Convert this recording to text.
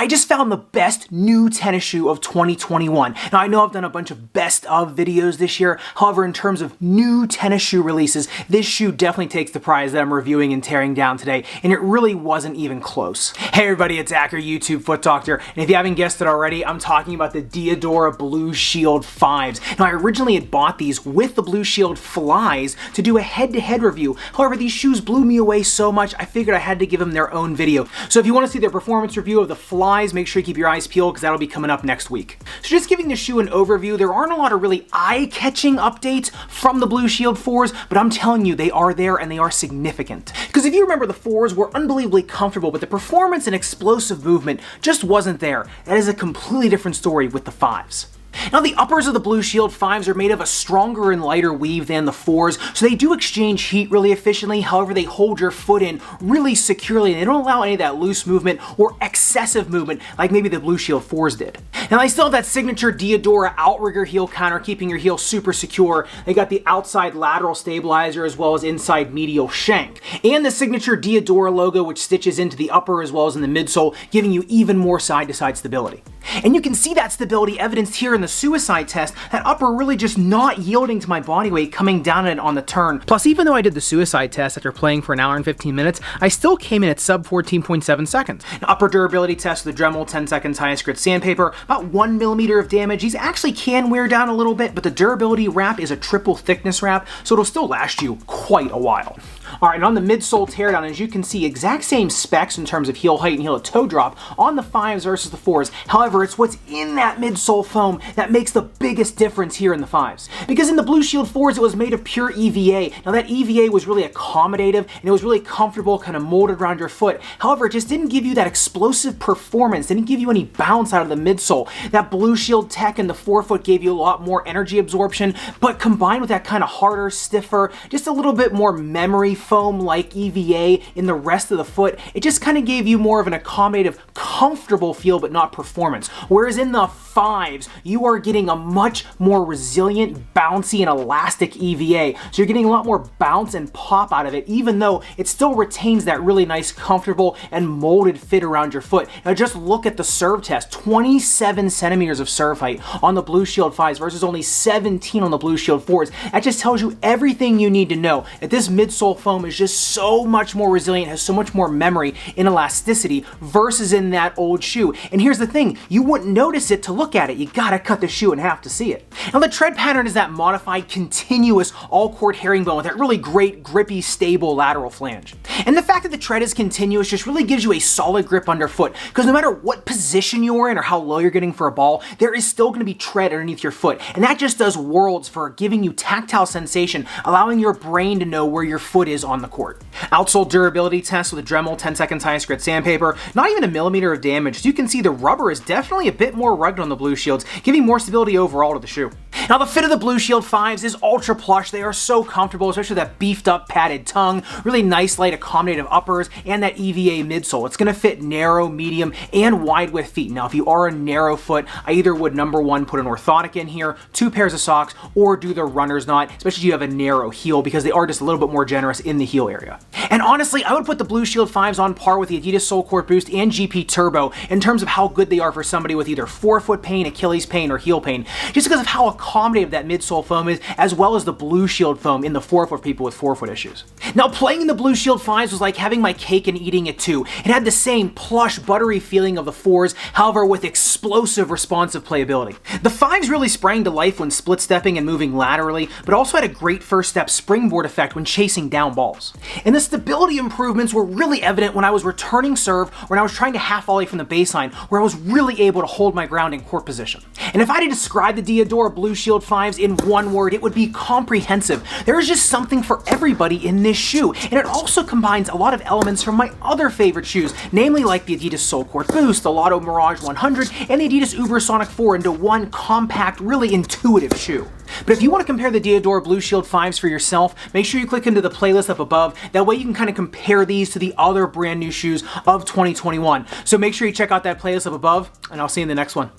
I just found the best new tennis shoe of 2021. Now I know I've done a bunch of best of videos this year, however in terms of new tennis shoe releases, this shoe definitely takes the prize that I'm reviewing and tearing down today, and it really wasn't even close. Hey everybody, it's Acker, YouTube Foot Doctor, and if you haven't guessed it already, I'm talking about the Diadora Blushield 5s. Now I originally had bought these with the Blushield Flies to do a head-to-head review, however these shoes blew me away so much I figured I had to give them their own video. So if you want to see their performance review of the Flies, make sure you keep your eyes peeled because that'll be coming up next week. So just giving the shoe an overview, there aren't a lot of really eye-catching updates from the Blushield 4s, but I'm telling you, they are there and they are significant. Because if you remember, the 4s were unbelievably comfortable, but the performance and explosive movement just wasn't there. That is a completely different story with the 5s. Now the uppers of the Blushield 5s are made of a stronger and lighter weave than the 4s, so they do exchange heat really efficiently, however they hold your foot in really securely and they don't allow any of that loose movement or excessive movement like maybe the Blushield 4s did. Now they still have that signature Diadora outrigger heel counter keeping your heel super secure. They got the outside lateral stabilizer as well as inside medial shank. And the signature Diadora logo which stitches into the upper as well as in the midsole, giving you even more side-to-side stability. And you can see that stability evidenced here in the suicide test, that upper really just not yielding to my body weight coming down it on the turn. Plus, even though I did the suicide test after playing for an hour and 15 minutes, I still came in at sub 14.7 seconds. An upper durability test with the Dremel 10 seconds highest grit sandpaper, about 1 millimeter of damage. These actually can wear down a little bit, but the durability wrap is a triple thickness wrap, so it'll still last you quite a while. Alright, and on the Midsole Teardown, as you can see, exact same specs in terms of heel height and heel to toe drop on the 5s versus the 4s. However, it's what's in that midsole foam that makes the biggest difference here in the 5s. Because in the Blushield 4s, it was made of pure EVA. Now that EVA was really accommodative and it was really comfortable, kind of molded around your foot. However, it just didn't give you that explosive performance, didn't give you any bounce out of the midsole. That Blushield tech in the forefoot gave you a lot more energy absorption, but combined with that kind of harder, stiffer, just a little bit more memory foam like EVA in the rest of the foot, it just kind of gave you more of an accommodative, comfortable feel but not performance. Whereas in the 5s, you are getting a much more resilient, bouncy, and elastic EVA. So you're getting a lot more bounce and pop out of it, even though it still retains that really nice, comfortable, and molded fit around your foot. Now just look at the serve test. 27 centimeters of serve height on the Blushield 5s versus only 17 on the Blushield 4s. That just tells you everything you need to know, that this midsole foam is just so much more resilient, has so much more memory and elasticity versus in that old shoe. And here's the thing, you wouldn't notice it to look at it. You gotta cut the shoe in half to see it. Now the tread pattern is that modified continuous all-court herringbone with that really great grippy stable lateral flange. And the fact that the tread is continuous just really gives you a solid grip underfoot, because no matter what position you're in or how low you're getting for a ball, there is still going to be tread underneath your foot. And that just does worlds for giving you tactile sensation, allowing your brain to know where your foot is on the court. Outsole durability test with a Dremel 10 seconds highest grit sandpaper, not even a millimeter of damage. As you can see, the rubber is definitely a bit more rugged on the Blushields, giving more stability overall to the shoe. Now the fit of the Blushield 5s is ultra plush. They are so comfortable, especially that beefed up padded tongue, really nice light accommodative uppers, and that EVA midsole. It's going to fit narrow, medium, and wide width feet. Now if you are a narrow foot, I either would number 1 put an orthotic in here, 2 pairs of socks, or do the runner's knot, especially if you have a narrow heel, because they are just a little bit more generous in the heel area. And honestly, I would put the Blushield 5s on par with the Adidas Sole Court Boost and GP Turbo in terms of how good they are for somebody with either forefoot pain, Achilles pain, or heel pain, just because of how accommodative that midsole foam is, as well as the Blushield foam in the forefoot for people with forefoot issues. Now playing in the Blushield 5s was like having my cake and eating it too. It had the same plush, buttery feeling of the 4s, however with explosive, responsive playability. The 5s really sprang to life when split stepping and moving laterally, but also had a great first step springboard effect when chasing down balls. And the stability improvements were really evident when I was returning serve, when I was trying to half volley from the baseline, where I was really able to hold my ground in court position. And if I had to describe the Diadora Blushield 5s in one word, it would be comprehensive. There is just something for everybody in this shoe, and it also combines a lot of elements from my other favorite shoes, namely like the Adidas Sole Court Boost, the Lotto Mirage 100, and the Adidas Ubersonic 4 into one compact, really intuitive shoe. But if you want to compare the Diadora Blushield 5s for yourself, make sure you click into the playlist up above. That way you can kind of compare these to the other brand new shoes of 2021. So make sure you check out that playlist up above, and I'll see you in the next one.